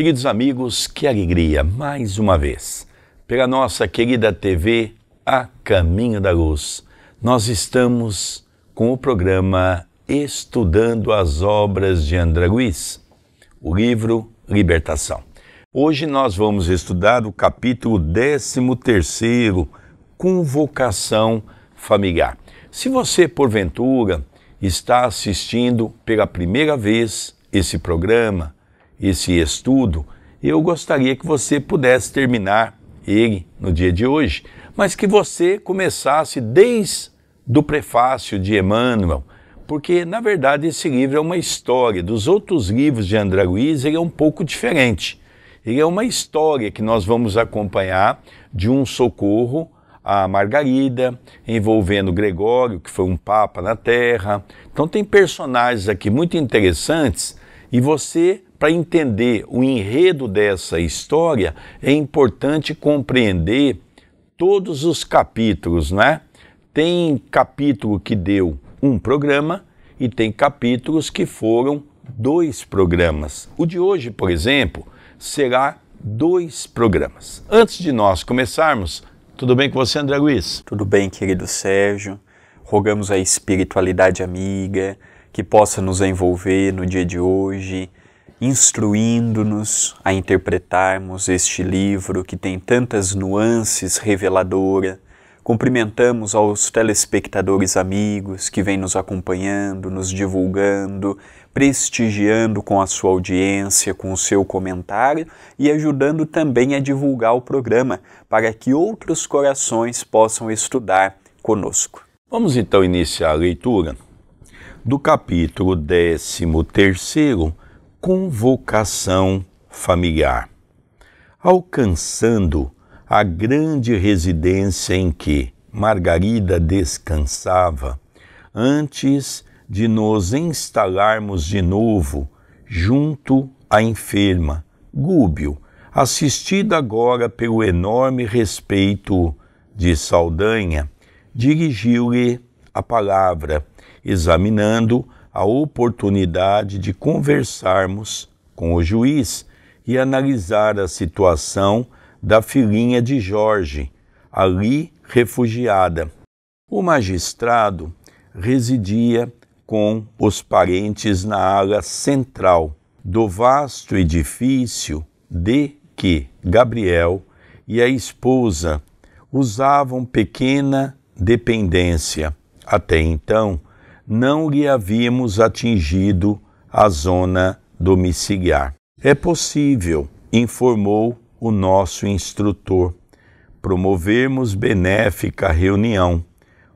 Queridos amigos, que alegria, mais uma vez, pela nossa querida TV A Caminho da Luz, nós estamos com o programa Estudando as Obras de André Luiz, o livro Libertação. Hoje nós vamos estudar o capítulo 13º, Convocação Familiar. Se você, porventura, está assistindo pela primeira vez esse programa, esse estudo, eu gostaria que você pudesse terminar ele no dia de hoje, mas que você começasse desde o prefácio de Emmanuel, porque na verdade esse livro é uma história. Dos outros livros de André Luiz, ele é um pouco diferente. Ele é uma história que nós vamos acompanhar de um socorro a Margarida, envolvendo Gregório, que foi um papa na Terra. Então tem personagens aqui muito interessantes e você, para entender o enredo dessa história, é importante compreender todos os capítulos, né? Tem capítulo que deu um programa e tem capítulos que foram 2 programas. O de hoje, por exemplo, será 2 programas. Antes de nós começarmos, tudo bem com você, André Luiz? Tudo bem, querido Sérgio. Rogamos a espiritualidade amiga que possa nos envolver no dia de hoje, instruindo-nos a interpretarmos este livro que tem tantas nuances reveladoras. Cumprimentamos aos telespectadores amigos que vêm nos acompanhando, nos divulgando, prestigiando com a sua audiência, com o seu comentário e ajudando também a divulgar o programa para que outros corações possam estudar conosco. Vamos então iniciar a leitura do capítulo 13º, Convocação Familiar. Alcançando a grande residência em que Margarida descansava, antes de nos instalarmos de novo junto à enferma, Gúbio, assistido agora pelo enorme respeito de Saldanha, dirigiu-lhe a palavra, examinando a oportunidade de conversarmos com o juiz e analisar a situação da filhinha de Jorge, ali refugiada. O magistrado residia com os parentes na ala central do vasto edifício de que Gabriel e a esposa usavam pequena dependência. Até então, não lhe havíamos atingido a zona domiciliar. É possível, informou o nosso instrutor, promovermos benéfica reunião,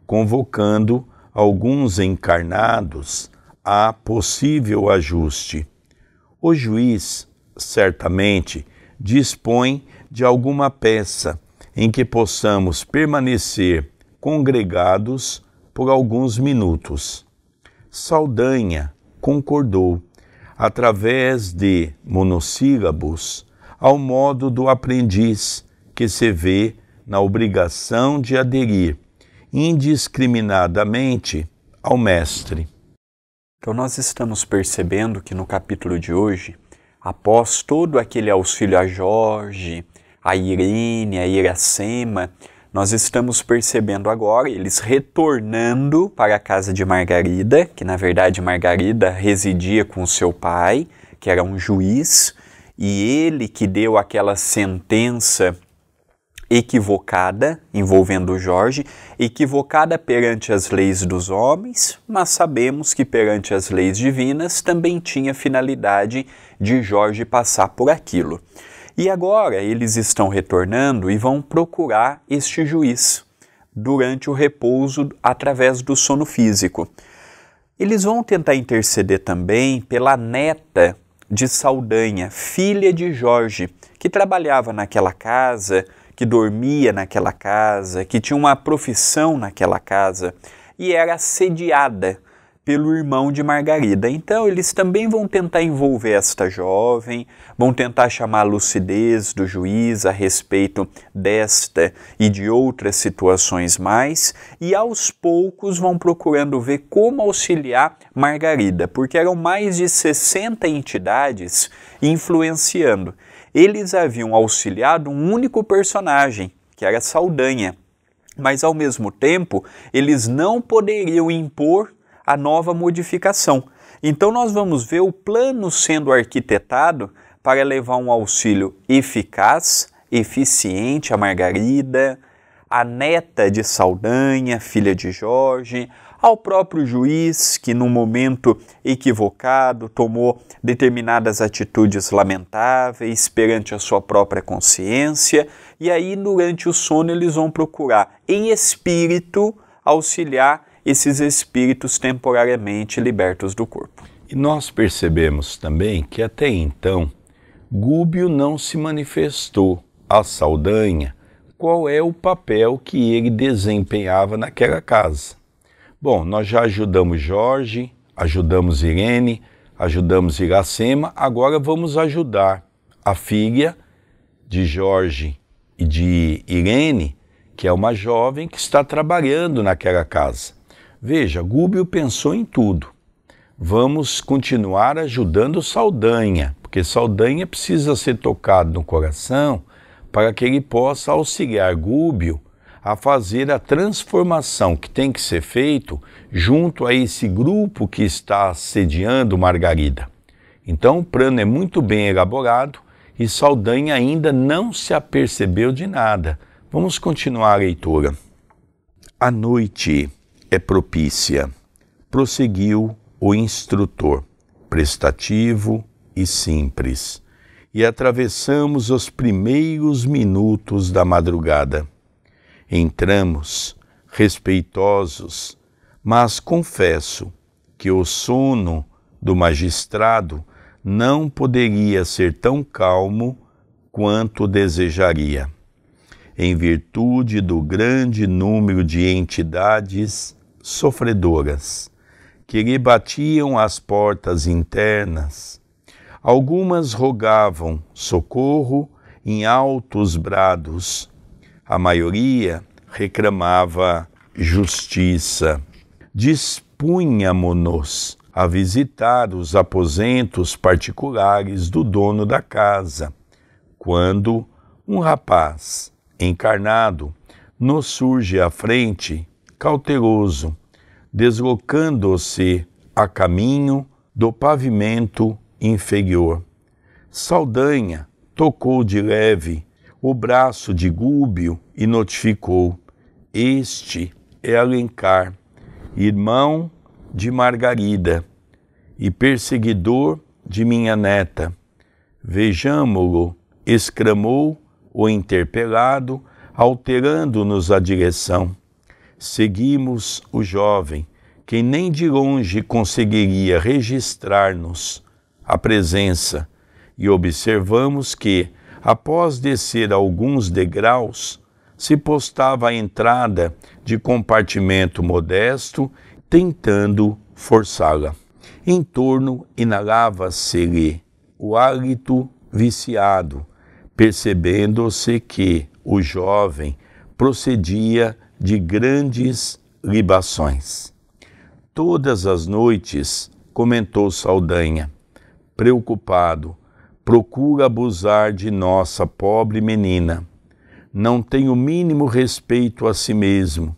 convocando alguns encarnados a possível ajuste. O juiz, certamente, dispõe de alguma peça em que possamos permanecer congregados por alguns minutos. Saldanha concordou, através de monossílabos, ao modo do aprendiz que se vê na obrigação de aderir indiscriminadamente ao mestre. Então nós estamos percebendo que no capítulo de hoje, após todo aquele auxílio a Jorge, a Irene, a Iracema, nós estamos percebendo agora eles retornando para a casa de Margarida, que na verdade Margarida residia com seu pai, que era um juiz, e ele que deu aquela sentença equivocada envolvendo Jorge, equivocada perante as leis dos homens, mas sabemos que perante as leis divinas também tinha finalidade de Jorge passar por aquilo. E agora eles estão retornando e vão procurar este juiz durante o repouso através do sono físico. Eles vão tentar interceder também pela neta de Saldanha, filha de Jorge, que trabalhava naquela casa, que dormia naquela casa, que tinha uma profissão naquela casa e era assediada pelo irmão de Margarida. Então eles também vão tentar envolver esta jovem, vão tentar chamar a lucidez do juiz a respeito desta e de outras situações mais, e aos poucos vão procurando ver como auxiliar Margarida, porque eram mais de 60 entidades influenciando. Eles haviam auxiliado um único personagem, que era Saldanha, mas ao mesmo tempo eles não poderiam impor a nova modificação. Então nós vamos ver o plano sendo arquitetado para levar um auxílio eficaz, eficiente a Margarida, a neta de Saldanha, filha de Jorge, ao próprio juiz que num momento equivocado tomou determinadas atitudes lamentáveis perante a sua própria consciência, e aí durante o sono eles vão procurar em espírito auxiliar esses espíritos temporariamente libertos do corpo. E nós percebemos também que até então Gúbio não se manifestou a Saldanha qual é o papel que ele desempenhava naquela casa. Bom, nós já ajudamos Jorge, ajudamos Irene, ajudamos Iracema, agora vamos ajudar a filha de Jorge e de Irene, que é uma jovem que está trabalhando naquela casa. Veja, Gúbio pensou em tudo. Vamos continuar ajudando Saldanha, porque Saldanha precisa ser tocado no coração para que ele possa auxiliar Gúbio a fazer a transformação que tem que ser feito junto a esse grupo que está assediando Margarida. Então o plano é muito bem elaborado e Saldanha ainda não se apercebeu de nada. Vamos continuar a leitura. A noite é propícia, prosseguiu o instrutor, prestativo e simples, e atravessamos os primeiros minutos da madrugada. Entramos, respeitosos, mas confesso que o sono do magistrado não poderia ser tão calmo quanto desejaria, em virtude do grande número de entidades sofredoras que lhe batiam às portas internas. Algumas rogavam socorro em altos brados, a maioria reclamava justiça. Dispunhamo-nos a visitar os aposentos particulares do dono da casa, quando um rapaz encarnado nos surge à frente, cauteloso, deslocando-se a caminho do pavimento inferior. Saldanha tocou de leve o braço de Gúbio e notificou: este é Alencar, irmão de Margarida e perseguidor de minha neta. Vejamo-lo, exclamou o interpelado, alterando-nos a direção. Seguimos o jovem, que nem de longe conseguiria registrar-nos a presença, e observamos que, após descer alguns degraus, se postava à entrada de compartimento modesto, tentando forçá-la. Em torno inalava-se-lhe o hálito viciado, percebendo-se que o jovem procedia de grandes libações. Todas as noites, comentou Saldanha, preocupado, procura abusar de nossa pobre menina. Não tem o mínimo respeito a si mesmo.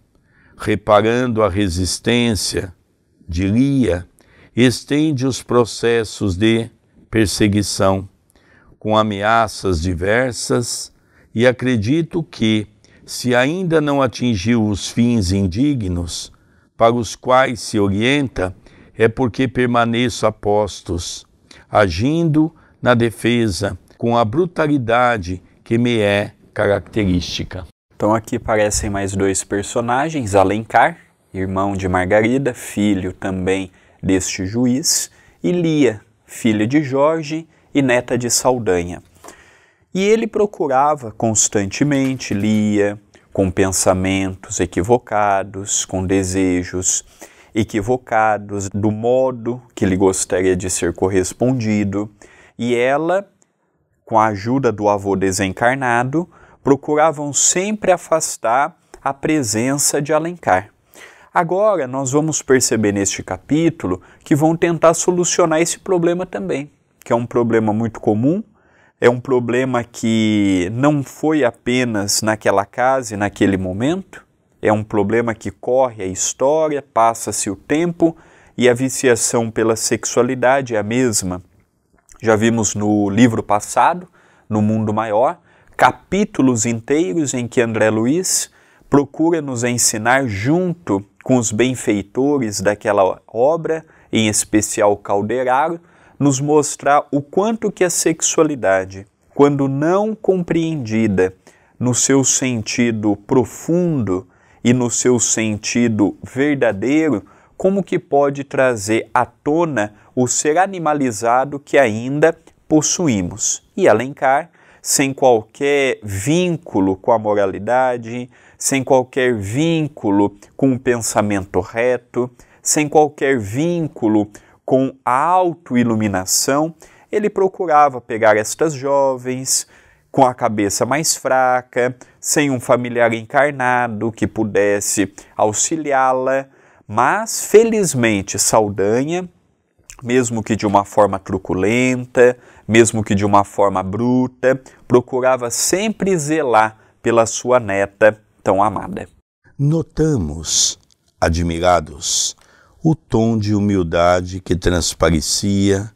Reparando a resistência de Lia, estende os processos de perseguição, com ameaças diversas, e acredito que, se ainda não atingiu os fins indignos para os quais se orienta, é porque permaneço a postos, agindo na defesa com a brutalidade que me é característica. Então aqui aparecem mais dois personagens: Alencar, irmão de Margarida, filho também deste juiz, e Lia, filha de Jorge e neta de Saldanha. E ele procurava constantemente Lia, com pensamentos equivocados, com desejos equivocados do modo que ele gostaria de ser correspondido, e ela, com a ajuda do avô desencarnado, procuravam sempre afastar a presença de Alencar. Agora nós vamos perceber neste capítulo que vão tentar solucionar esse problema também, que é um problema muito comum, é um problema que não foi apenas naquela casa e naquele momento, é um problema que corre a história, passa-se o tempo e a viciação pela sexualidade é a mesma. Já vimos no livro passado, No Mundo Maior, capítulos inteiros em que André Luiz procura nos ensinar, junto com os benfeitores daquela obra, em especial Calderaro, nos mostrar o quanto que a sexualidade, quando não compreendida no seu sentido profundo e no seu sentido verdadeiro, como que pode trazer à tona o ser animalizado que ainda possuímos. E Alencar, sem qualquer vínculo com a moralidade, sem qualquer vínculo com o pensamento reto, sem qualquer vínculo com a autoiluminação, ele procurava pegar estas jovens com a cabeça mais fraca, sem um familiar encarnado que pudesse auxiliá-la, mas felizmente Saldanha, mesmo que de uma forma truculenta, mesmo que de uma forma bruta, procurava sempre zelar pela sua neta tão amada. Notamos, admirados, o tom de humildade que transparecia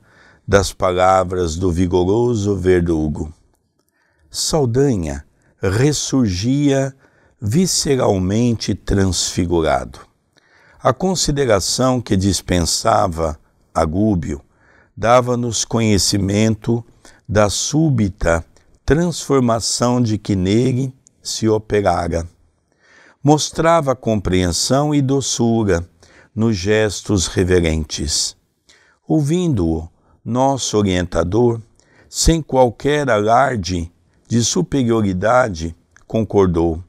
das palavras do vigoroso Verdugo. Saldanha ressurgia visceralmente transfigurado. A consideração que dispensava a Gúbio dava-nos conhecimento da súbita transformação de que nele se operara. Mostrava compreensão e doçura nos gestos reverentes. Ouvindo-o, nosso orientador, sem qualquer alarde de superioridade, concordou.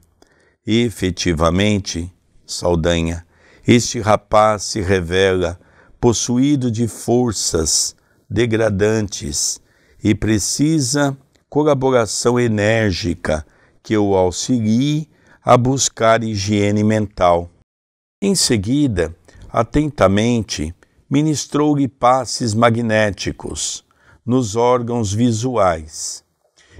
Efetivamente, Saldanha, este rapaz se revela possuído de forças degradantes e precisa colaboração enérgica que o auxilie a buscar higiene mental. Em seguida, atentamente, ministrou-lhe passes magnéticos nos órgãos visuais.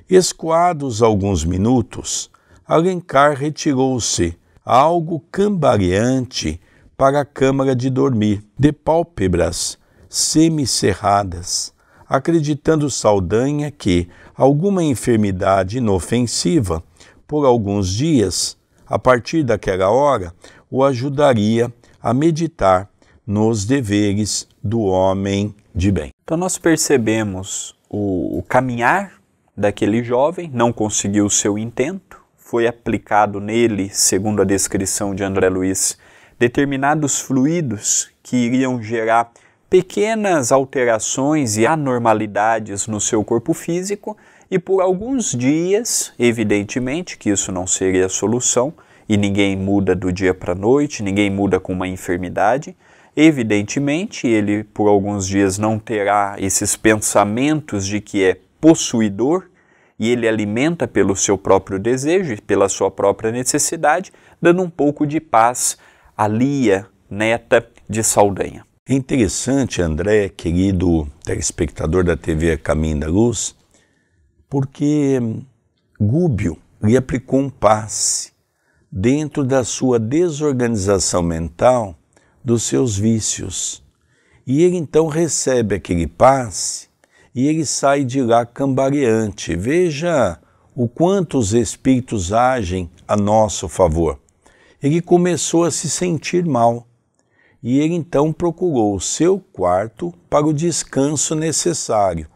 Escoados alguns minutos, Alencar retirou-se, algo cambaleante, para a câmara de dormir, de pálpebras semicerradas, acreditando Saldanha que alguma enfermidade inofensiva, por alguns dias, a partir daquela hora, o ajudaria a meditar nos deveres do homem de bem. Então nós percebemos o caminhar daquele jovem, não conseguiu o seu intento, foi aplicado nele, segundo a descrição de André Luiz, determinados fluidos que iriam gerar pequenas alterações e anormalidades no seu corpo físico, e por alguns dias, evidentemente que isso não seria a solução, e ninguém muda do dia para a noite, ninguém muda com uma enfermidade, evidentemente ele por alguns dias não terá esses pensamentos de que é possuidor, e ele alimenta pelo seu próprio desejo e pela sua própria necessidade, dando um pouco de paz a Lia, neta de Saldanha. É interessante, André, querido telespectador da TV Caminho da Luz, porque Gúbio lhe aplicou um passe dentro da sua desorganização mental dos seus vícios. E ele então recebe aquele passe e ele sai de lá cambaleante. Veja o quanto os espíritos agem a nosso favor. Ele começou a se sentir mal e ele então procurou o seu quarto para o descanso necessário.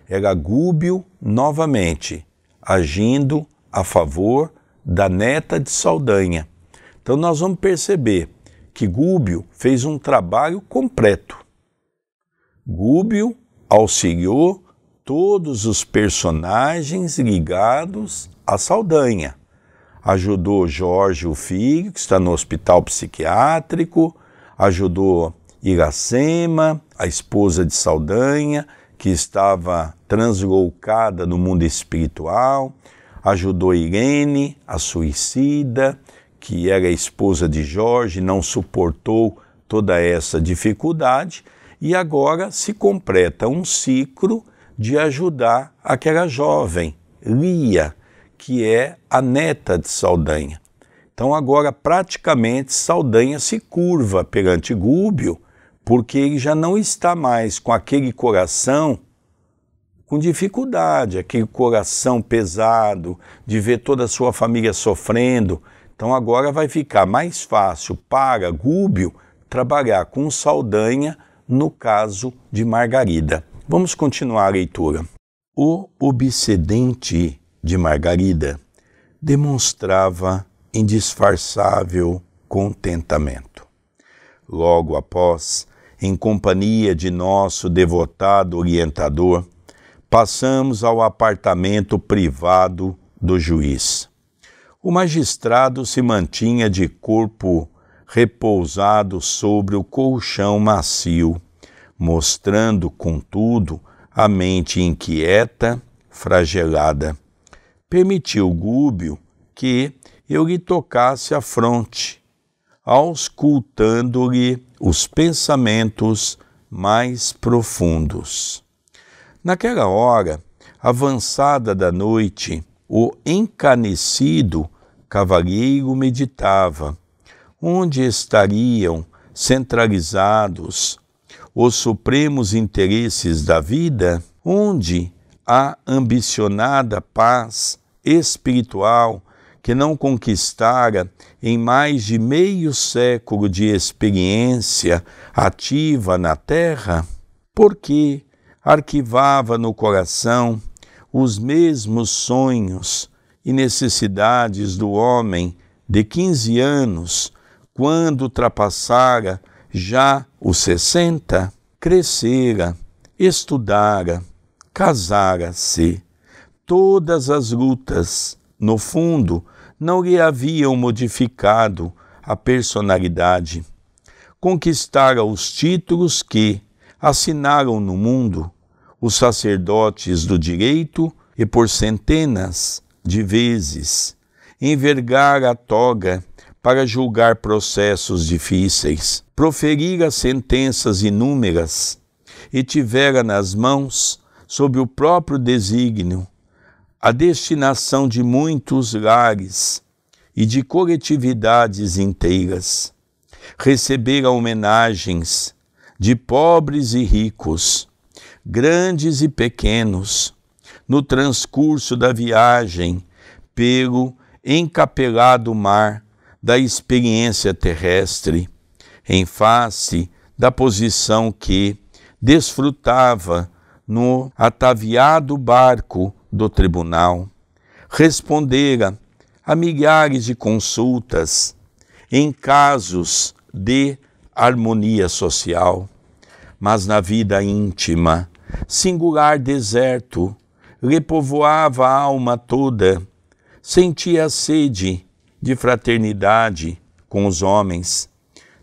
Era Gúbio novamente, agindo a favor da neta de Saldanha. Então nós vamos perceber que Gúbio fez um trabalho completo. Gúbio auxiliou todos os personagens ligados a Saldanha. Ajudou Jorge, o filho, que está no hospital psiquiátrico, Ajudou Iracema, a esposa de Saldanha, que estava transloucada no mundo espiritual. Ajudou Irene, a suicida, que era a esposa de Jorge, não suportou toda essa dificuldade. E agora se completa um ciclo de ajudar aquela jovem, Lia, que é a neta de Saldanha. Então agora praticamente Saldanha se curva perante Gúbio, porque ele já não está mais com aquele coração com dificuldade, aquele coração pesado de ver toda a sua família sofrendo. Então agora vai ficar mais fácil para Gúbio trabalhar com Saldanha no caso de Margarida. Vamos continuar a leitura. O obsedente de Margarida demonstrava indisfarçável contentamento. Logo após, em companhia de nosso devotado orientador, passamos ao apartamento privado do juiz. O magistrado se mantinha de corpo repousado sobre o colchão macio, mostrando, contudo, a mente inquieta, fragelada. Permitiu Gúbio que eu lhe tocasse a fronte, auscultando-lhe os pensamentos mais profundos. Naquela hora, avançada da noite, o encanecido cavalheiro meditava onde estariam centralizados os supremos interesses da vida, onde a ambicionada paz espiritual que não conquistara em mais de meio século de experiência ativa na terra, porque arquivava no coração os mesmos sonhos e necessidades do homem de 15 anos, quando ultrapassara já os 60, crescera, estudara, casara-se. Todas as lutas, no fundo, não lhe haviam modificado a personalidade. Conquistara os títulos que assinaram no mundo os sacerdotes do direito e por centenas de vezes envergara a toga para julgar processos difíceis, proferira sentenças inúmeras e tivera nas mãos, sob o próprio desígnio, a destinação de muitos lares e de coletividades inteiras. Recebera homenagens de pobres e ricos, grandes e pequenos, no transcurso da viagem pelo encapelado mar da experiência terrestre, em face da posição que desfrutava no ataviado barco do tribunal. Respondera a milhares de consultas em casos de harmonia social, mas na vida íntima, singular deserto repovoava a alma toda, sentia a sede de fraternidade com os homens.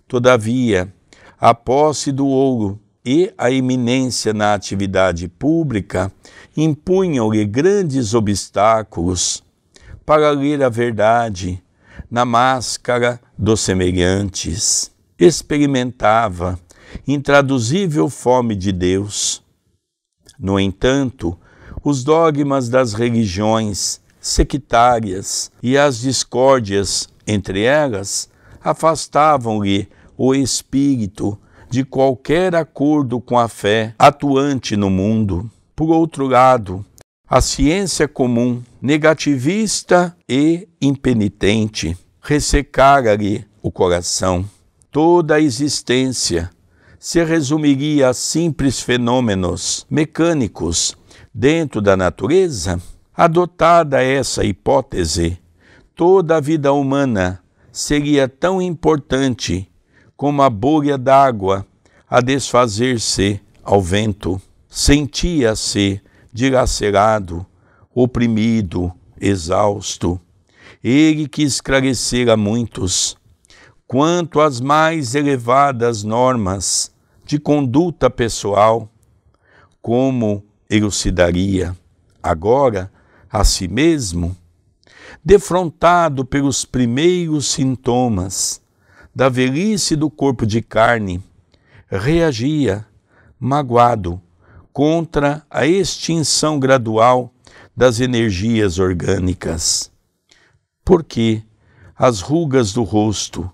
Todavia, a posse do ouro e a eminência na atividade pública impunham-lhe grandes obstáculos para ler a verdade na máscara dos semelhantes. Experimentava intraduzível fome de Deus. No entanto, os dogmas das religiões sectárias e as discórdias entre elas afastavam-lhe o espírito de qualquer acordo com a fé atuante no mundo. Por outro lado, a ciência comum, negativista e impenitente, ressecara-lhe o coração. Toda a existência se resumiria a simples fenômenos mecânicos dentro da natureza. Adotada essa hipótese, toda a vida humana seria tão importante como a bolha d'água a desfazer-se ao vento. Sentia-se dilacerado, oprimido, exausto. Ele que esclarecera muitos, quanto às mais elevadas normas de conduta pessoal, como elucidaria agora a si mesmo, defrontado pelos primeiros sintomas da velhice do corpo de carne, reagia, magoado, contra a extinção gradual das energias orgânicas. Porque as rugas do rosto,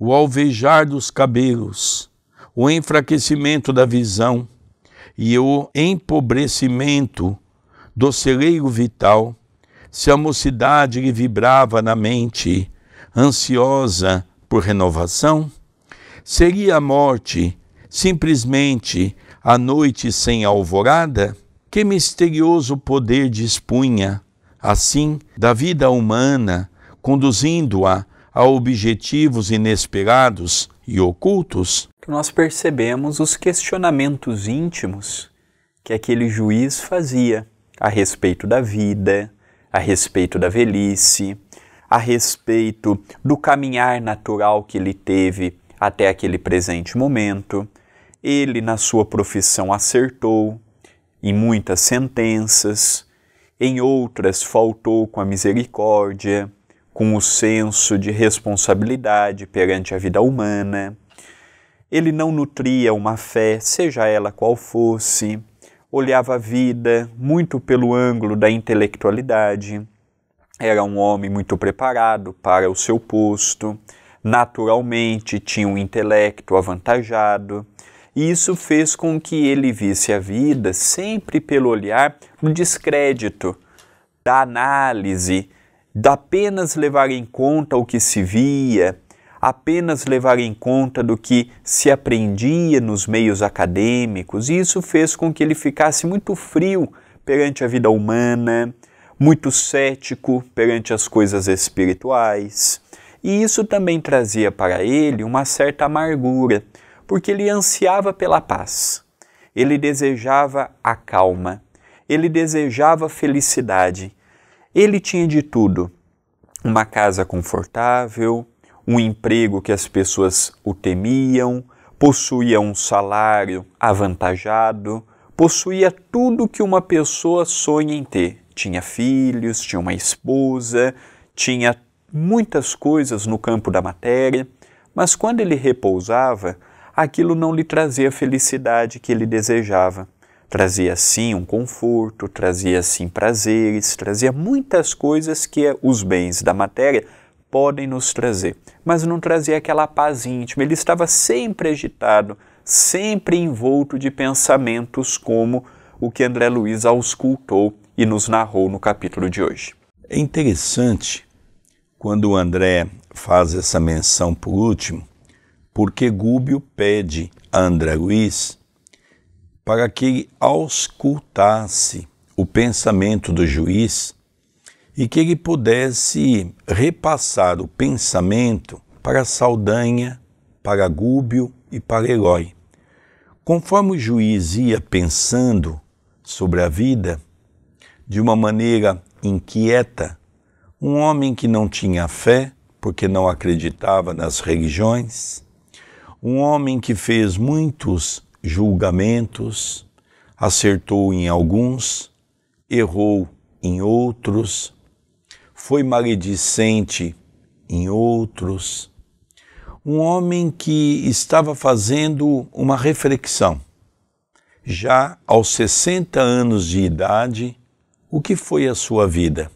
o alvejar dos cabelos, o enfraquecimento da visão e o empobrecimento do celeiro vital, se a mocidade lhe vibrava na mente, ansiosa por renovação, seria a morte simplesmente a noite sem alvorada? Que misterioso poder dispunha, assim, da vida humana, conduzindo-a a objetivos inesperados e ocultos? Nós percebemos os questionamentos íntimos que aquele juiz fazia a respeito da vida, a respeito da velhice, a respeito do caminhar natural que ele teve até aquele presente momento. Ele, na sua profissão, acertou em muitas sentenças, em outras faltou com a misericórdia, com o senso de responsabilidade perante a vida humana. Ele não nutria uma fé, seja ela qual fosse, olhava a vida muito pelo ângulo da intelectualidade, era um homem muito preparado para o seu posto, naturalmente tinha um intelecto avantajado, e isso fez com que ele visse a vida sempre pelo olhar do descrédito, da análise, de apenas levar em conta o que se via, apenas levar em conta do que se aprendia nos meios acadêmicos, e isso fez com que ele ficasse muito frio perante a vida humana, muito cético perante as coisas espirituais. E isso também trazia para ele uma certa amargura, porque ele ansiava pela paz, ele desejava a calma, ele desejava a felicidade. Ele tinha de tudo: uma casa confortável, um emprego que as pessoas o temiam, possuía um salário avantajado, possuía tudo que uma pessoa sonha em ter. Tinha filhos, tinha uma esposa, tinha muitas coisas no campo da matéria, mas quando ele repousava, aquilo não lhe trazia a felicidade que ele desejava. Trazia sim um conforto, trazia sim prazeres, trazia muitas coisas que os bens da matéria podem nos trazer, mas não trazia aquela paz íntima. Ele estava sempre agitado, sempre envolto de pensamentos como o que André Luiz auscultou e nos narrou no capítulo de hoje. É interessante quando o André faz essa menção por último, porque Gúbio pede a André Luiz para que ele auscultasse o pensamento do juiz e que ele pudesse repassar o pensamento para Saldanha, para Gúbio e para Eloy. Conforme o juiz ia pensando sobre a vida, de uma maneira inquieta, um homem que não tinha fé, porque não acreditava nas religiões, um homem que fez muitos julgamentos, acertou em alguns, errou em outros, foi maledicente em outros. Um homem que estava fazendo uma reflexão. Já aos 60 anos de idade, o que foi a sua vida?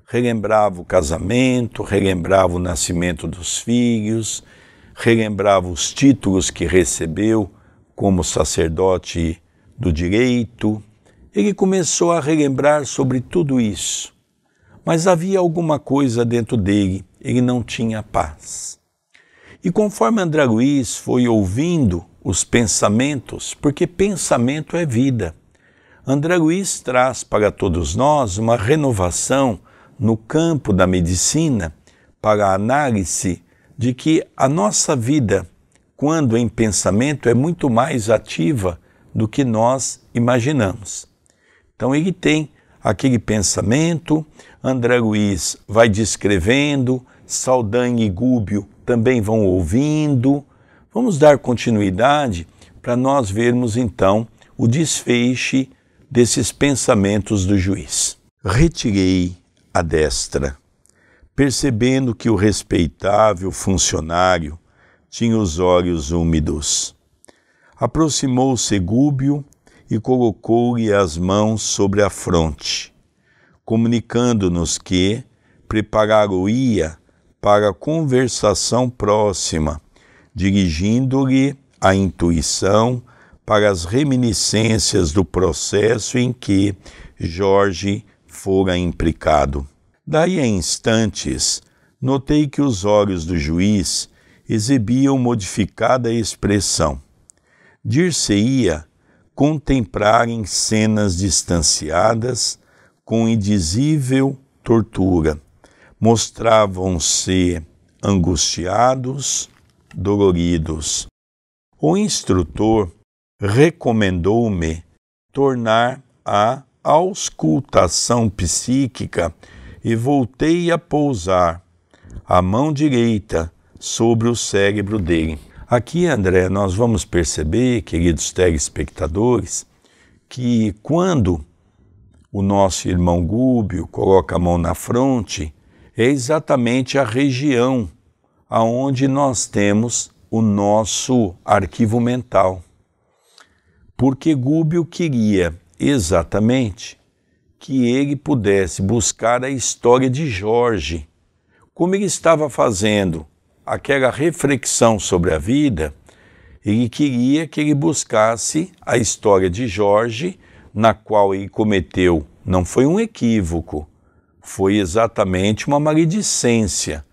Relembrava o casamento, relembrava o nascimento dos filhos, relembrava os títulos que recebeu como sacerdote do direito. Ele começou a relembrar sobre tudo isso. Mas havia alguma coisa dentro dele, ele não tinha paz. E conforme André Luiz foi ouvindo os pensamentos, porque pensamento é vida, André Luiz traz para todos nós uma renovação no campo da medicina para a análise de que a nossa vida, quando em pensamento, é muito mais ativa do que nós imaginamos. Então ele tem aquele pensamento, André Luiz vai descrevendo Saldanha e Gúbio também vão ouvindo. Vamos dar continuidade para nós vermos então o desfecho desses pensamentos do juiz. Retirei a destra, percebendo que o respeitável funcionário tinha os olhos úmidos. Aproximou-se Gúbio e colocou-lhe as mãos sobre a fronte, comunicando-nos que preparar-o-ia para a conversação próxima, dirigindo-lhe a intuição para as reminiscências do processo em que Jorge fora implicado. Daí a instantes, notei que os olhos do juiz exibiam modificada expressão. Dir-se-ia contemplarem cenas distanciadas com indizível tortura. Mostravam-se angustiados, doloridos. O instrutor recomendou-me tornar à auscultação psíquica e voltei a pousar a mão direita sobre o cérebro dele. Aqui, André, nós vamos perceber, queridos telespectadores, que quando o nosso irmão Gúbio coloca a mão na fronte, é exatamente a região aonde nós temos o nosso arquivo mental. Porque Gúbio queria exatamente que ele pudesse buscar a história de Jorge. Como ele estava fazendo aquela reflexão sobre a vida, ele queria que ele buscasse a história de Jorge, na qual ele cometeu, não foi um equívoco, foi exatamente uma maledicência.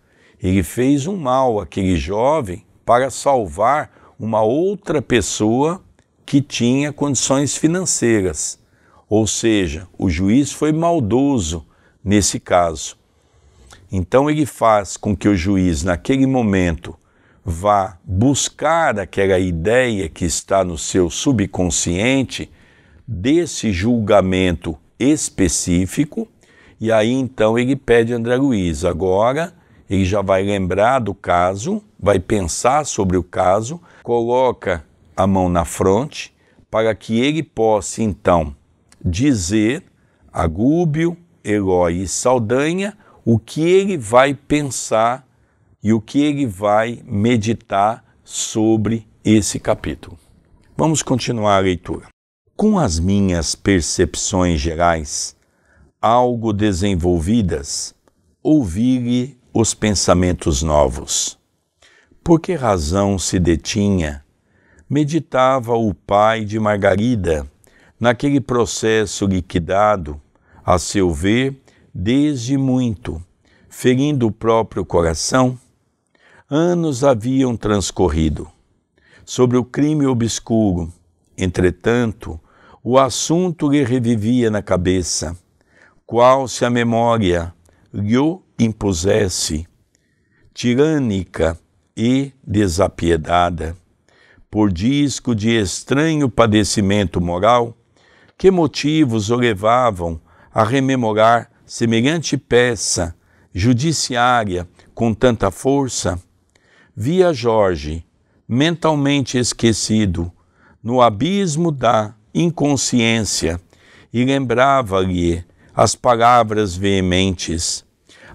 Ele fez um mal àquele jovem para salvar uma outra pessoa que tinha condições financeiras. Ou seja, o juiz foi maldoso nesse caso. Então ele faz com que o juiz, naquele momento, vá buscar aquela ideia que está no seu subconsciente desse julgamento específico, e aí então ele pede a André Luiz. Agora ele já vai lembrar do caso, vai pensar sobre o caso, coloca a mão na fronte para que ele possa então dizer a Gúbio, Eloy e Saldanha o que ele vai pensar e o que ele vai meditar sobre esse capítulo. Vamos continuar a leitura. Com as minhas percepções gerais, algo desenvolvidas, ouvi-lhe os pensamentos novos. Por que razão se detinha? Meditava o pai de Margarida, naquele processo liquidado, a seu ver, desde muito, ferindo o próprio coração. Anos haviam transcorrido. Sobre o crime obscuro, entretanto, o assunto lhe revivia na cabeça, qual se a memória lhe impusesse, tirânica e desapiedada, por disco de estranho padecimento moral, que motivos o levavam a rememorar semelhante peça judiciária com tanta força? Via Jorge, mentalmente esquecido, no abismo da inconsciência, e lembrava-lhe as palavras veementes,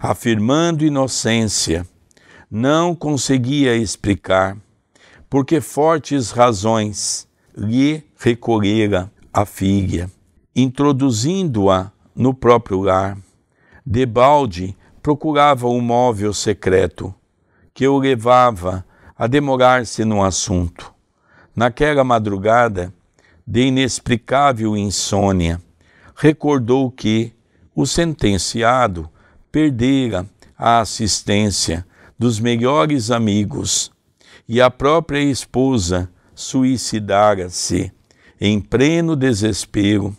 afirmando inocência. Não conseguia explicar por que fortes razões lhe recolhera a filha, introduzindo-a no próprio lar. Debalde procurava um móvel secreto que o levava a demorar-se no assunto. Naquela madrugada de inexplicável insônia, recordou que o sentenciado perdera a assistência dos melhores amigos e a própria esposa suicidara-se em pleno desespero.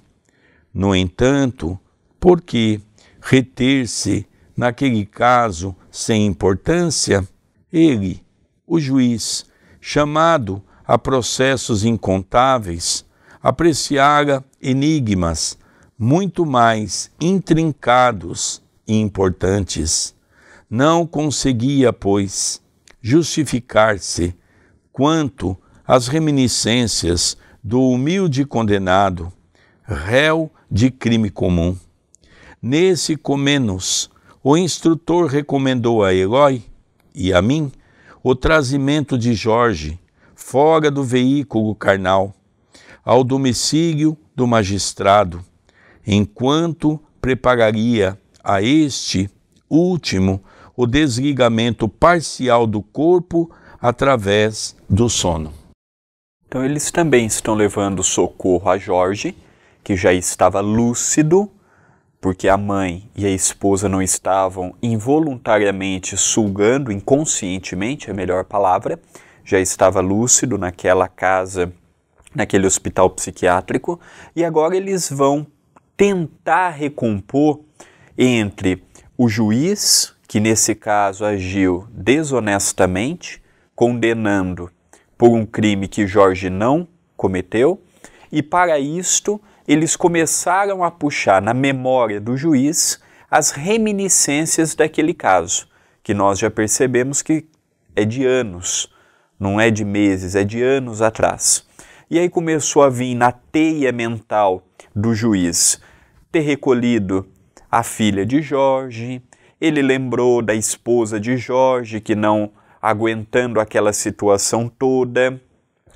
No entanto, por que reter-se naquele caso sem importância? Ele, o juiz, chamado a processos incontáveis, apreciara enigmas muito mais intrincados e importantes. Não conseguia, pois, justificar-se quanto às reminiscências do humilde condenado, réu de crime comum. Nesse comenos, o instrutor recomendou a Eloy e a mim o trazimento de Jorge, fora do veículo carnal, ao domicílio do magistrado, enquanto prepararia a este último o desligamento parcial do corpo através do sono. Então eles também estão levando socorro a Jorge, que já estava lúcido, porque a mãe e a esposa não estavam involuntariamente sugando, inconscientemente, é a melhor palavra, já estava lúcido naquela casa, naquele hospital psiquiátrico, e agora eles vão tentar recompor entre o juiz, que nesse caso agiu desonestamente, condenando por um crime que Jorge não cometeu, e para isto eles começaram a puxar na memória do juiz as reminiscências daquele caso, que nós já percebemos que é de anos, não é de meses, é de anos atrás. E aí começou a vir na teia mental do juiz ter recolhido a filha de Jorge, ele lembrou da esposa de Jorge, que não aguentando aquela situação toda,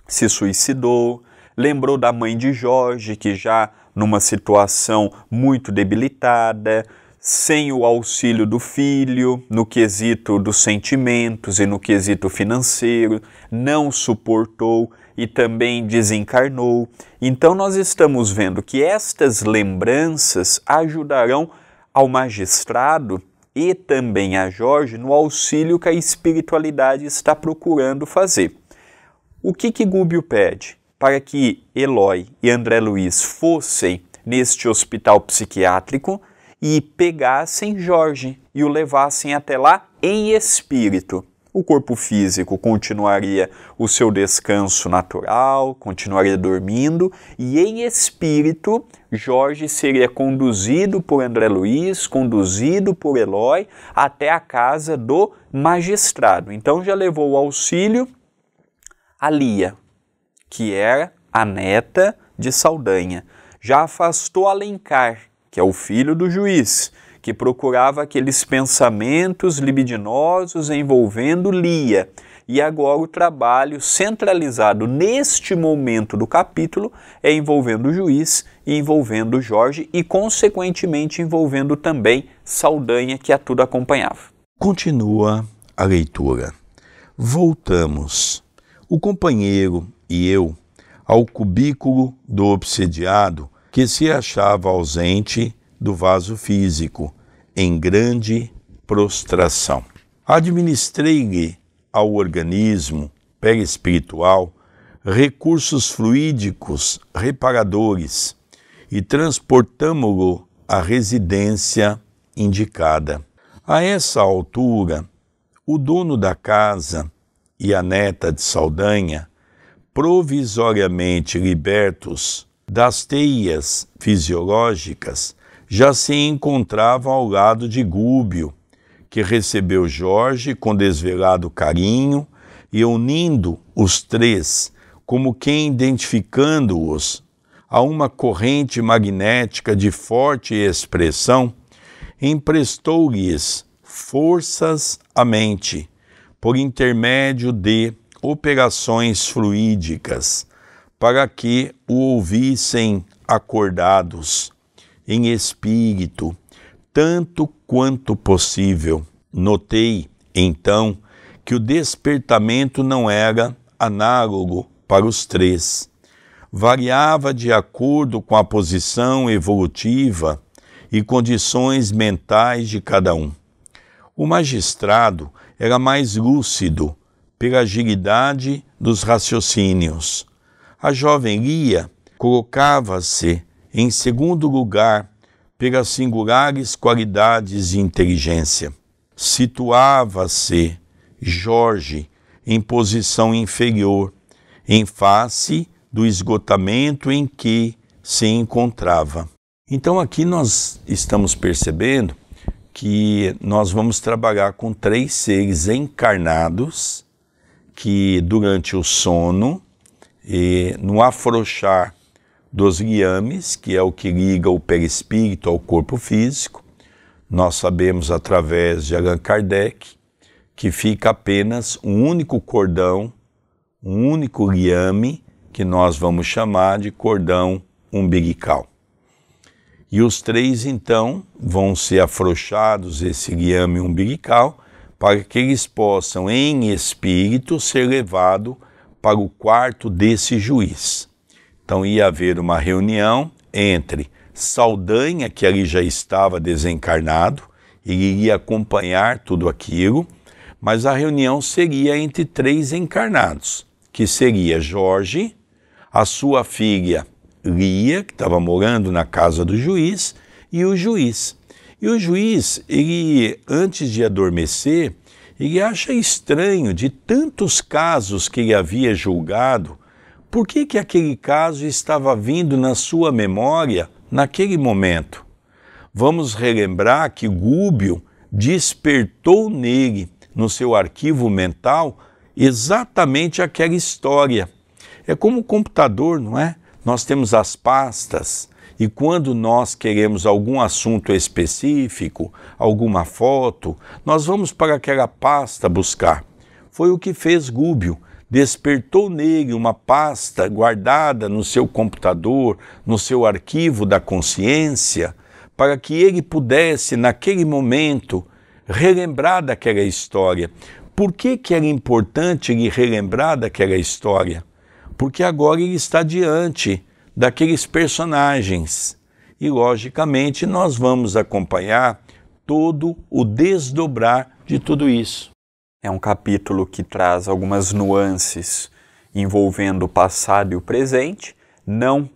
se suicidou, lembrou da mãe de Jorge, que já numa situação muito debilitada, sem o auxílio do filho, no quesito dos sentimentos e no quesito financeiro, não suportou e também desencarnou. Então nós estamos vendo que estas lembranças ajudarão ao magistrado e também a Jorge no auxílio que a espiritualidade está procurando fazer. O que Gúbio pede? Para que Eloy e André Luiz fossem neste hospital psiquiátrico e pegassem Jorge e o levassem até lá em espírito. O corpo físico continuaria o seu descanso natural, continuaria dormindo, e em espírito Jorge seria conduzido por André Luiz, conduzido por Eloy até a casa do magistrado. Então já levou o auxílio a Lia, que era a neta de Saldanha. Já afastou Alencar, que é o filho do juiz, que procurava aqueles pensamentos libidinosos envolvendo Lia. E agora o trabalho centralizado neste momento do capítulo é envolvendo o juiz e envolvendo Jorge e, consequentemente, envolvendo também Saldanha, que a tudo acompanhava. Continua a leitura. Voltamos, o companheiro e eu, ao cubículo do obsediado que se achava ausente do vaso físico, em grande prostração. Administrei-lhe ao organismo perispiritual recursos fluídicos reparadores e transportamo-lo à residência indicada. A essa altura, o dono da casa e a neta de Saldanha, provisoriamente libertos das teias fisiológicas, já se encontravam ao lado de Gúbio, que recebeu Jorge com desvelado carinho e unindo os três, como quem identificando-os a uma corrente magnética de forte expressão, emprestou-lhes forças à mente, por intermédio de operações fluídicas, para que o ouvissem acordados, em espírito, tanto quanto possível. Notei, então, que o despertamento não era análogo para os três. Variava de acordo com a posição evolutiva e condições mentais de cada um. O magistrado era mais lúcido pela agilidade dos raciocínios. A jovem Lia colocava-se em segundo lugar pelas singulares qualidades de inteligência. Situava-se Jorge em posição inferior, em face do esgotamento em que se encontrava. Então aqui nós estamos percebendo que nós vamos trabalhar com 3 seres encarnados que durante o sono e no afrouxar dos liames, que é o que liga o perispírito ao corpo físico, nós sabemos através de Allan Kardec que fica apenas um único cordão, um único liame, que nós vamos chamar de cordão umbilical. E os 3, então, vão ser afrouxados, esse liame umbilical, para que eles possam, em espírito, ser levados para o quarto desse juiz. Então ia haver uma reunião entre Saldanha, que ali já estava desencarnado, ele iria acompanhar tudo aquilo, mas a reunião seria entre 3 encarnados, que seria Jorge, a sua filha Lia, que estava morando na casa do juiz, e o juiz. E o juiz, ele, antes de adormecer, ele acha estranho, de tantos casos que ele havia julgado, por que aquele caso estava vindo na sua memória naquele momento? Vamos relembrar que Gúbio despertou nele, no seu arquivo mental, exatamente aquela história. É como o computador, não é? Nós temos as pastas e quando nós queremos algum assunto específico, alguma foto, nós vamos para aquela pasta buscar. Foi o que fez Gúbio. Despertou nele uma pasta guardada no seu computador, no seu arquivo da consciência, para que ele pudesse, naquele momento, relembrar daquela história. Por que era importante ele relembrar daquela história? Porque agora ele está diante daqueles personagens e, logicamente, nós vamos acompanhar todo o desdobrar de tudo isso. É um capítulo que traz algumas nuances envolvendo o passado e o presente. Não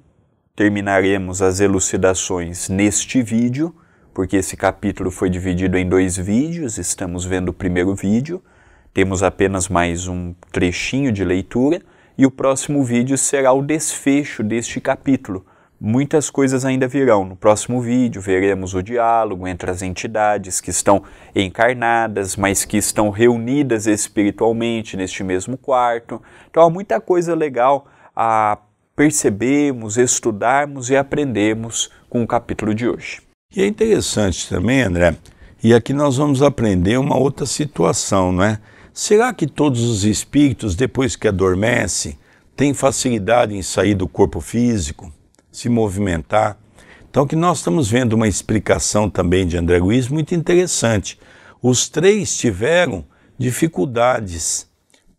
terminaremos as elucidações neste vídeo, porque esse capítulo foi dividido em 2 vídeos, estamos vendo o primeiro vídeo, temos apenas mais um trechinho de leitura, e o próximo vídeo será o desfecho deste capítulo. Muitas coisas ainda virão. No próximo vídeo veremos o diálogo entre as entidades que estão encarnadas, mas que estão reunidas espiritualmente neste mesmo quarto. Então há muita coisa legal a percebermos, estudarmos e aprendermos com o capítulo de hoje. E é interessante também, André, e aqui nós vamos aprender uma outra situação, não é? Será que todos os espíritos, depois que adormecem, têm facilidade em sair do corpo físico, se movimentar? Então que nós estamos vendo uma explicação também de André Luiz muito interessante. Os 3 tiveram dificuldades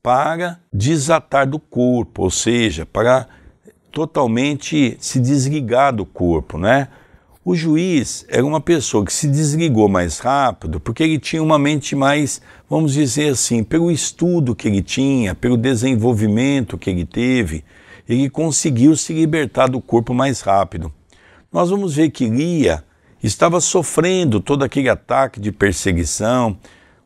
para desatar do corpo, ou seja, para totalmente se desligar do corpo, né? O juiz era uma pessoa que se desligou mais rápido porque ele tinha uma mente mais, vamos dizer assim, pelo estudo que ele tinha, pelo desenvolvimento que ele teve, ele conseguiu se libertar do corpo mais rápido. Nós vamos ver que Lia estava sofrendo todo aquele ataque de perseguição,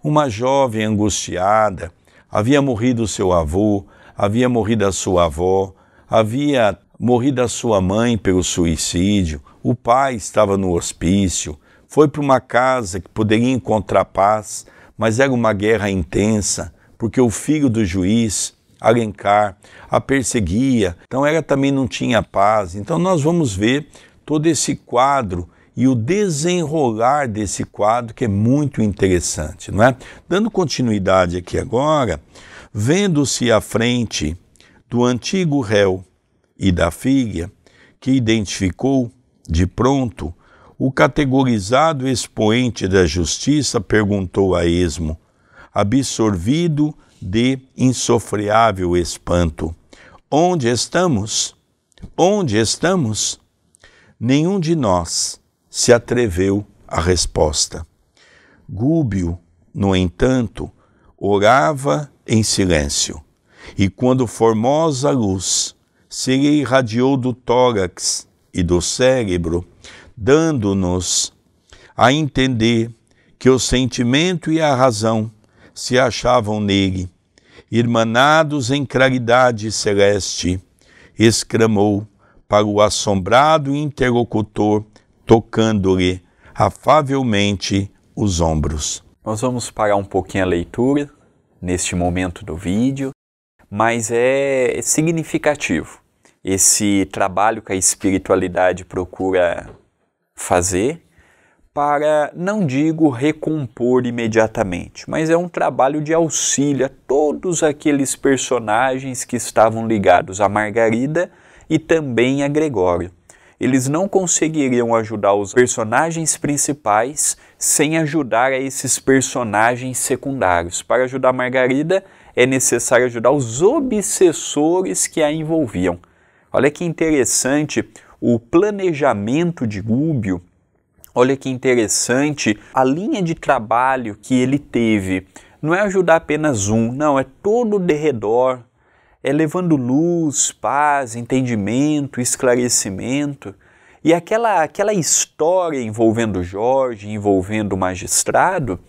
uma jovem angustiada, havia morrido o seu avô, havia morrido a sua avó, havia morrido a sua mãe pelo suicídio, o pai estava no hospício, foi para uma casa que poderia encontrar paz, mas era uma guerra intensa, porque o filho do juiz, Alencar, a perseguia, então ela também não tinha paz. Então nós vamos ver todo esse quadro e o desenrolar desse quadro que é muito interessante, não é? Dando continuidade aqui agora, vendo-se à frente do antigo réu e da filha, que identificou, de pronto, o categorizado expoente da justiça perguntou a esmo, absorvido de insofreável espanto: onde estamos? Onde estamos? Nenhum de nós se atreveu à resposta. Gúbio, no entanto, orava em silêncio, e quando formosa luz se lhe irradiou do tórax e do cérebro, dando-nos a entender que o sentimento e a razão se achavam nele, irmanados em claridade celeste, exclamou para o assombrado interlocutor, tocando-lhe afavelmente os ombros. Nós vamos parar um pouquinho a leitura neste momento do vídeo, mas é significativo esse trabalho que a espiritualidade procura fazer para, não digo recompor imediatamente, mas é um trabalho de auxílio a todos aqueles personagens que estavam ligados a Margarida e também a Gregório. Eles não conseguiriam ajudar os personagens principais sem ajudar a esses personagens secundários. Para ajudar Margarida, é necessário ajudar os obsessores que a envolviam. Olha que interessante o planejamento de Gúbio, olha que interessante a linha de trabalho que ele teve. Não é ajudar apenas um, não, é todo o derredor. É levando luz, paz, entendimento, esclarecimento. E aquela história envolvendo Jorge, envolvendo o magistrado,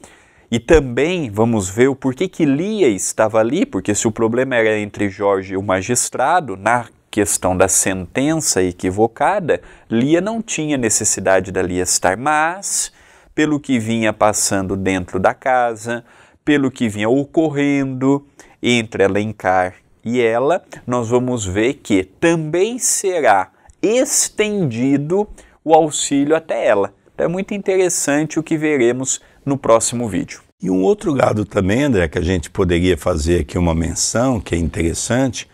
e também vamos ver o porquê que Lia estava ali, porque se o problema era entre Jorge e o magistrado, na questão da sentença equivocada, Lia não tinha necessidade da Lia estar, mas pelo que vinha passando dentro da casa, pelo que vinha ocorrendo entre Alencar e ela, nós vamos ver que também será estendido o auxílio até ela. Então é muito interessante o que veremos no próximo vídeo. E um outro lado também, André, que a gente poderia fazer aqui uma menção, que é interessante,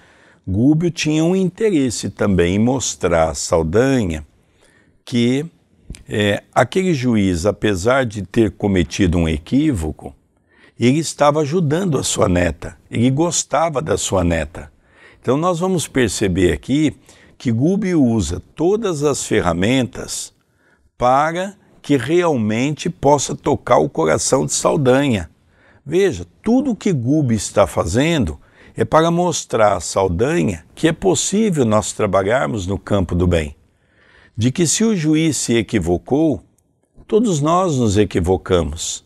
Gúbio tinha um interesse também em mostrar a Saldanha que aquele juiz, apesar de ter cometido um equívoco, ele estava ajudando a sua neta, ele gostava da sua neta. Então nós vamos perceber aqui que Gúbio usa todas as ferramentas para que realmente possa tocar o coração de Saldanha. Veja, tudo o que Gúbio está fazendo é para mostrar a Saldanha que é possível nós trabalharmos no campo do bem. De que se o juiz se equivocou, todos nós nos equivocamos.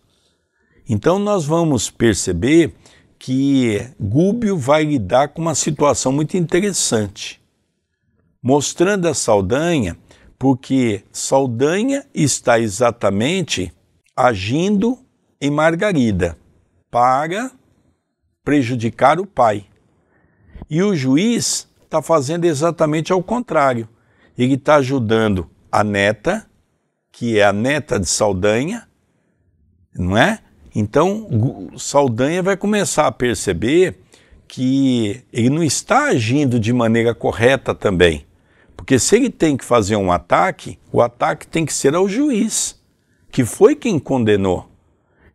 Então nós vamos perceber que Gúbio vai lidar com uma situação muito interessante, mostrando a Saldanha, porque Saldanha está exatamente agindo em Margarida para prejudicar o pai. E o juiz está fazendo exatamente ao contrário. Ele está ajudando a neta, que é a neta de Saldanha, não é? Então, Saldanha vai começar a perceber que ele não está agindo de maneira correta também. Porque se ele tem que fazer um ataque, o ataque tem que ser ao juiz, que foi quem condenou.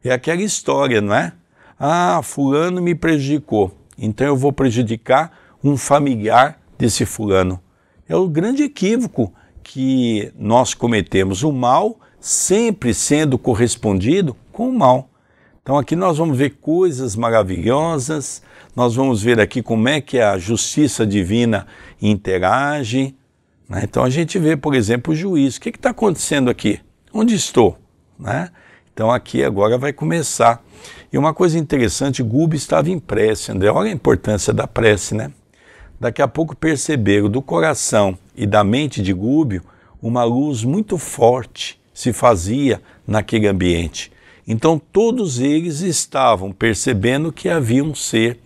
É aquela história, não é? Ah, fulano me prejudicou, então eu vou prejudicar um familiar desse fulano. É o grande equívoco que nós cometemos, o mal sempre sendo correspondido com o mal. Então aqui nós vamos ver coisas maravilhosas, nós vamos ver aqui como é que a justiça divina interage, né? Então a gente vê, por exemplo, o juiz. O que está acontecendo aqui? Onde estou? Né? Então aqui agora vai começar. E uma coisa interessante, Gúbio estava em prece, André. Olha a importância da prece, né? Daqui a pouco perceberam do coração e da mente de Gúbio uma luz muito forte se fazia naquele ambiente. Então todos eles estavam percebendo que havia um ser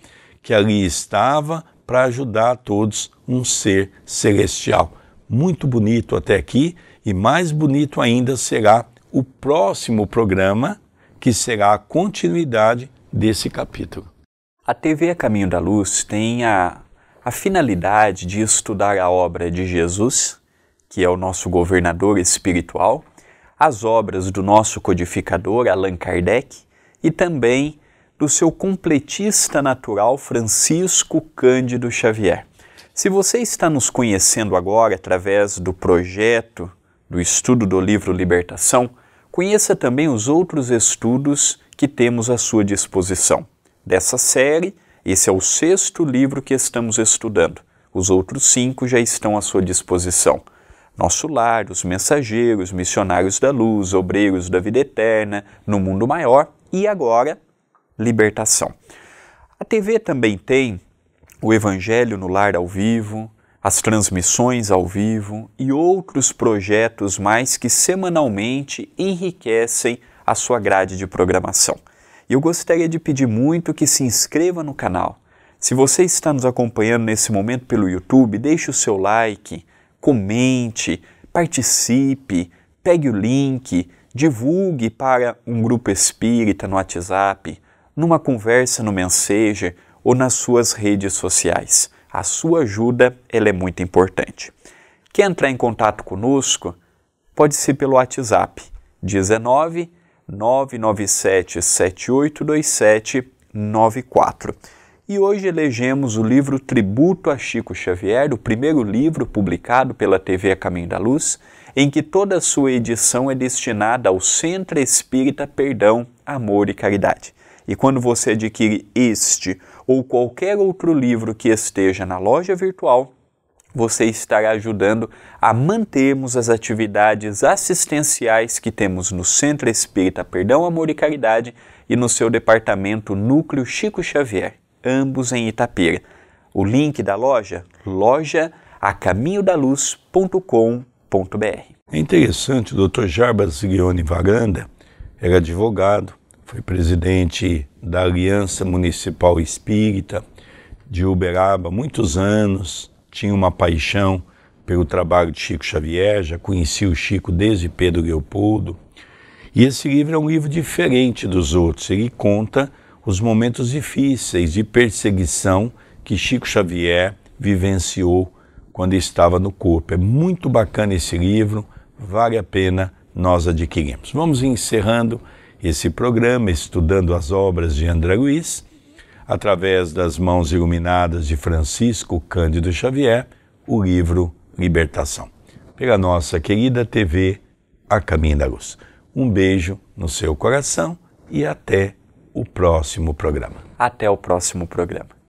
que ali estava para ajudar a todos, um ser celestial. Muito bonito até aqui, e mais bonito ainda será o próximo programa, que será a continuidade desse capítulo. A TV A Caminho da Luz tem a finalidade de estudar a obra de Jesus, que é o nosso governador espiritual, as obras do nosso codificador Allan Kardec e também do seu completista natural Francisco Cândido Xavier. Se você está nos conhecendo agora através do projeto do estudo do livro Libertação, conheça também os outros estudos que temos à sua disposição. Dessa série, esse é o 6º livro que estamos estudando. Os outros 5 já estão à sua disposição. Nosso Lar, Os Mensageiros, Missionários da Luz, Obreiros da Vida Eterna, No Mundo Maior e agora, Libertação. A TV também tem o Evangelho no Lar ao vivo, as transmissões ao vivo e outros projetos mais que semanalmente enriquecem a sua grade de programação. E eu gostaria de pedir muito que se inscreva no canal. Se você está nos acompanhando nesse momento pelo YouTube, deixe o seu like, comente, participe, pegue o link, divulgue para um grupo espírita no WhatsApp, numa conversa no Messenger ou nas suas redes sociais. A sua ajuda ela é muito importante. Quer entrar em contato conosco? Pode ser pelo WhatsApp 19 997 7827 94. E hoje elegemos o livro Tributo a Chico Xavier, o primeiro livro publicado pela TV A Caminho da Luz, em que toda a sua edição é destinada ao Centro Espírita Perdão, Amor e Caridade. E quando você adquire este ou qualquer outro livro que esteja na loja virtual, você estará ajudando a mantermos as atividades assistenciais que temos no Centro Espírita Perdão, Amor e Caridade e no seu departamento Núcleo Chico Xavier, ambos em Itapira. O link da loja, loja.acaminhodaluz.com.br. É interessante, o Dr. Jarbas Guione Varanda era advogado, foi presidente da Aliança Municipal Espírita de Uberaba muitos anos, tinha uma paixão pelo trabalho de Chico Xavier, já conhecia o Chico desde Pedro Leopoldo. E esse livro é um livro diferente dos outros, ele conta os momentos difíceis de perseguição que Chico Xavier vivenciou quando estava no corpo. É muito bacana esse livro, vale a pena nós adquirirmos. Vamos encerrando esse programa, estudando as obras de André Luiz, através das mãos iluminadas de Francisco Cândido Xavier, o livro Libertação. Pela nossa querida TV A Caminho da Luz. Um beijo no seu coração e até o próximo programa. Até o próximo programa.